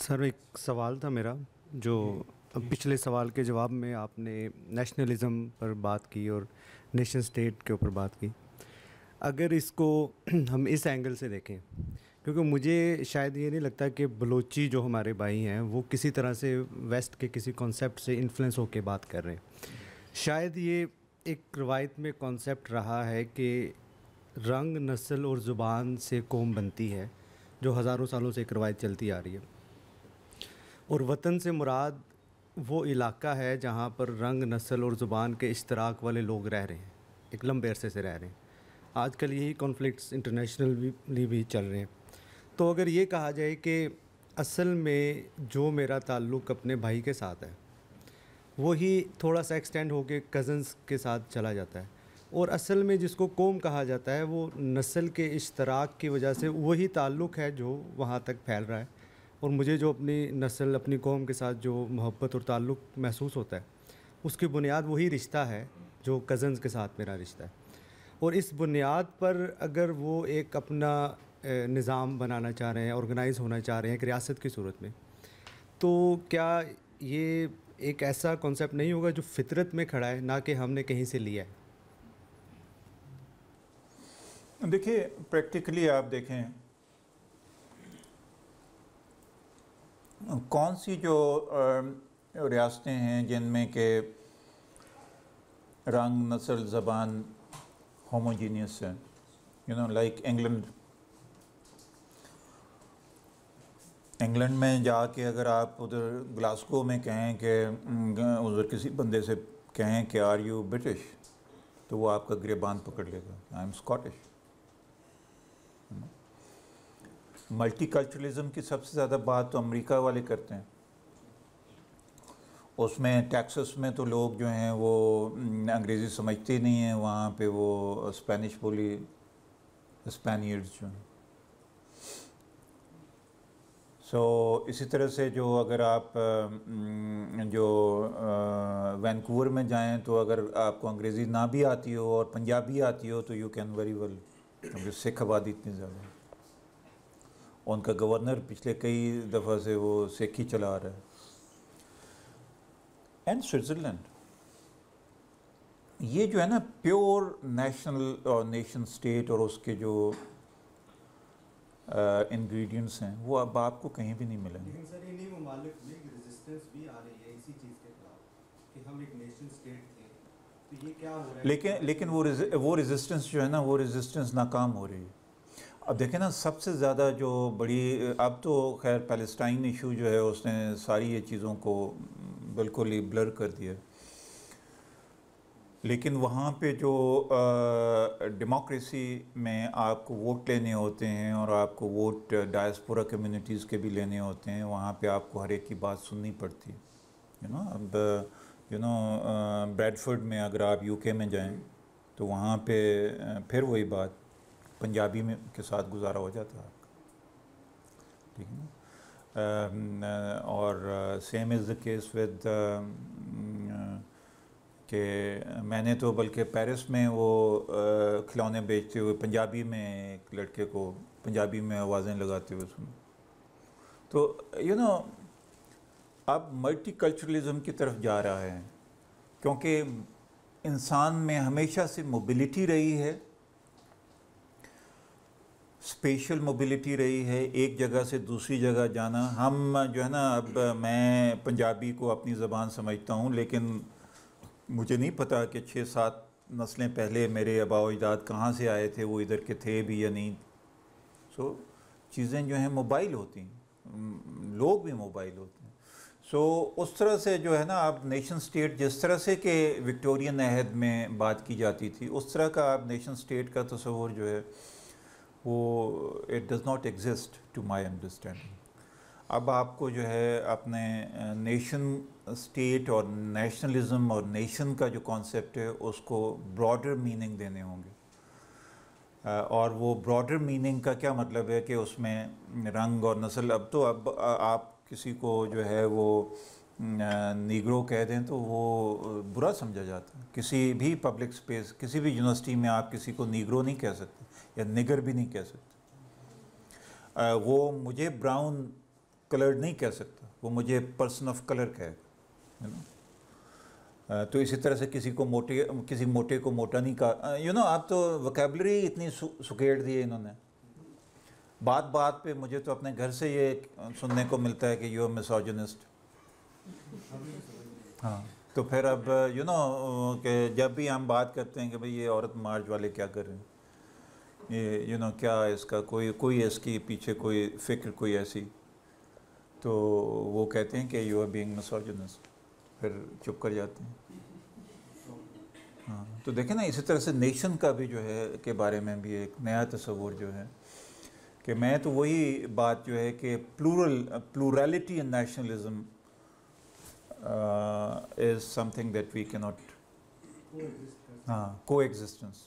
سر ایک سوال تھا میرا جو پچھلے سوال کے جواب میں آپ نے نیشنلزم پر بات کی اور نیشن سٹیٹ کے اوپر بات کی. اگر اس کو ہم اس اینگل سے دیکھیں، کیونکہ مجھے شاید یہ نہیں لگتا کہ بلوچی جو ہمارے بھائی ہیں وہ کسی طرح سے ویسٹ کے کسی کانسیپٹ سے انفلوئنس ہو کے بات کر رہے ہیں. شاید یہ ایک روایت میں کانسیپٹ رہا ہے کہ رنگ، نسل اور زبان سے قوم بنتی ہے، جو ہزاروں سالوں سے ایک روایت چلتی آ رہی ہے. اور وطن سے مراد وہ علاقہ ہے جہاں پر رنگ، نسل اور زبان کے اشتراک والے لوگ رہ رہے ہیں، ایک لمبے عرصے سے رہ رہے ہیں. آج کل یہی کانفلکٹس انٹرنیشنلی بھی چل رہے ہیں. تو اگر یہ کہا جائے کہ اصل میں جو میرا تعلق اپنے بھائی کے ساتھ ہے وہی تھوڑا سا ایکسٹینڈ ہو کے کزنس کے ساتھ چلا جاتا ہے، اور اصل میں جس کو قوم کہا جاتا ہے وہ نسل کے اشتراک کی وجہ سے وہی تعلق ہے جو وہاں تک پھیل رہا ہے. اور مجھے جو اپنی نسل، اپنی قوم کے ساتھ جو محبت اور تعلق محسوس ہوتا ہے اس کی بنیاد وہی رشتہ ہے جو کزنس کے ساتھ میرا رشتہ ہے. اور اس بنیاد پر اگر وہ ایک اپنا نظام بنانا چاہ رہے ہیں، آرگنائز ہونا چاہ رہے ہیں ایک ریاست کی صورت میں، تو کیا یہ ایک ایسا کانسیپٹ نہیں ہوگا جو فطرت میں کھڑا ہے، نہ کہ ہم نے کہیں سے لیا ہے؟ دیکھیے پریکٹیکلی آپ دیکھیں کون سی جو ریاستیں ہیں جن میں کہ رنگ، نسل، زبان ہوموجینیس ہے، لائک انگلینڈ میں جا کے اگر آپ ادھر گلاسکو میں کہیں کہ ادھر کسی بندے سے کہیں کہ آر یو برٹش، تو وہ آپ کا گریبان پکڑ لے گا، I am Scottish. Multiculturalism کی سب سے زیادہ بات تو امریکہ والے کرتے ہیں. اس میں ٹیکسس میں تو لوگ جو ہیں وہ انگریزی سمجھتے نہیں ہیں، وہاں پہ وہ اسپینش بولی، اسپینیئرز جو ہیں. اسی طرح سے جو اگر آپ جو وینکوور میں جائیں تو اگر آپ کو انگریزی نہ بھی آتی ہو اور پنجابی آتی ہو تو یو کین ویری ویل، کیونکہ سکھ آبادی اتنی زیادہ ہے. ان کا گورنر پچھلے کئی دفعہ سے وہ سکھ ہی چلا آ رہا ہے. اینڈ سوئٹزرلینڈ، یہ جو ہے نا پیور نیشنل اور نیشن سٹیٹ اور اس کے جو انگریڈینٹس ہیں وہ اب آپ کو کہیں بھی نہیں ملیں گے. لیکن سر انہی ممالک میں ریزسٹنس بھی آ رہی ہے اسی چیز کے خلاف کہ ہم ایک نیشن سٹیٹ تھے، تو یہ کیا ہو رہا ہے؟ لیکن وہ ریزسٹنس جو ہے نا، وہ ریزسٹنس ناکام ہو رہی ہے. اب دیکھیں نا، سب سے زیادہ جو بڑی، اب تو خیر پیلسٹائن ایشو جو ہے اس نے ساری یہ چیزوں کو بالکل ہی بلر کر دیا، لیکن وہاں پہ جو ڈیموکریسی میں آپ کو ووٹ لینے ہوتے ہیں اور آپ کو ووٹ ڈائسپورا کمیونٹیز کے بھی لینے ہوتے ہیں، وہاں پہ آپ کو ہر ایک کی بات سننی پڑتی ہے. اب بریڈفورڈ میں اگر آپ یو کے میں جائیں تو وہاں پہ پھر وہی بات پنجابی میں کے ساتھ گزارا ہو جاتا ہے آپ کا، ٹھیک ہے نا. اور same is the case with کہ میں نے تو بلکہ پیرس میں وہ کھلونے بیچتے ہوئے پنجابی میں ایک لڑکے کو پنجابی میں آوازیں لگاتے ہوئے سنا. تو اب ملٹی کلچرلزم کی طرف جا رہا ہے، کیونکہ انسان میں ہمیشہ سے موبلٹی رہی ہے، اسپیشل موبلٹی رہی ہے، ایک جگہ سے دوسری جگہ جانا. ہم جو ہے نا، اب میں پنجابی کو اپنی زبان سمجھتا ہوں، لیکن مجھے نہیں پتا کہ 6-7 نسلیں پہلے میرے آباء و اجداد کہاں سے آئے تھے، وہ ادھر کے تھے بھی یا نہیں. چیزیں جو ہیں موبائل ہوتی ہیں، لوگ بھی موبائل ہوتے ہیں. اس طرح سے جو ہے نا، اب نیشن سٹیٹ جس طرح سے کہ وکٹورین عہد میں بات کی جاتی تھی، اس طرح کا اب نیشن سٹیٹ کا تصور جو ہے وہ it does not exist to my understanding. اب آپ کو جو ہے اپنے نیشن سٹیٹ اور نیشنلزم اور نیشن کا جو کانسیپٹ ہے اس کو براڈر میننگ دینے ہوں گے. اور وہ براڈر میننگ کا کیا مطلب ہے کہ اس میں رنگ اور نسل، اب آپ کسی کو جو ہے وہ نیگرو کہہ دیں تو وہ برا سمجھا جاتا ہے. کسی بھی پبلک سپیس، کسی بھی یونیورسٹی میں آپ کسی کو نیگرو نہیں کہہ سکتے یا نگر بھی نہیں کہہ سکتے. وہ مجھے براؤن کلرڈ نہیں کہہ سکتا، وہ مجھے پرسن آف کلر کہے گا. تو اسی طرح سے کسی موٹے کو موٹا نہیں کہا. آپ تو وکیبلری اتنی سکیڑ دی ہے انہوں نے. بات پہ مجھے تو اپنے گھر سے یہ سننے کو ملتا ہے کہ یو میسوجنسٹ. ہاں تو پھر اب کہ جب بھی ہم بات کرتے ہیں کہ بھئی یہ عورت مارچ والے کیا کر رہے ہیں، یہ کیا اس کا کوئی اس کی پیچھے کوئی فکر کوئی ایسی، تو وہ کہتے ہیں کہ یو آر بینگ میسوجنسٹ، پھر چپ کر جاتے ہیں. ہاں تو دیکھیں نا، اسی طرح سے نیشن کا بھی جو ہے کے بارے میں بھی ایک نیا تصور جو ہے کہ میں تو وہی بات جو ہے کہ plurality and nationalism is something that we cannot, coexistence.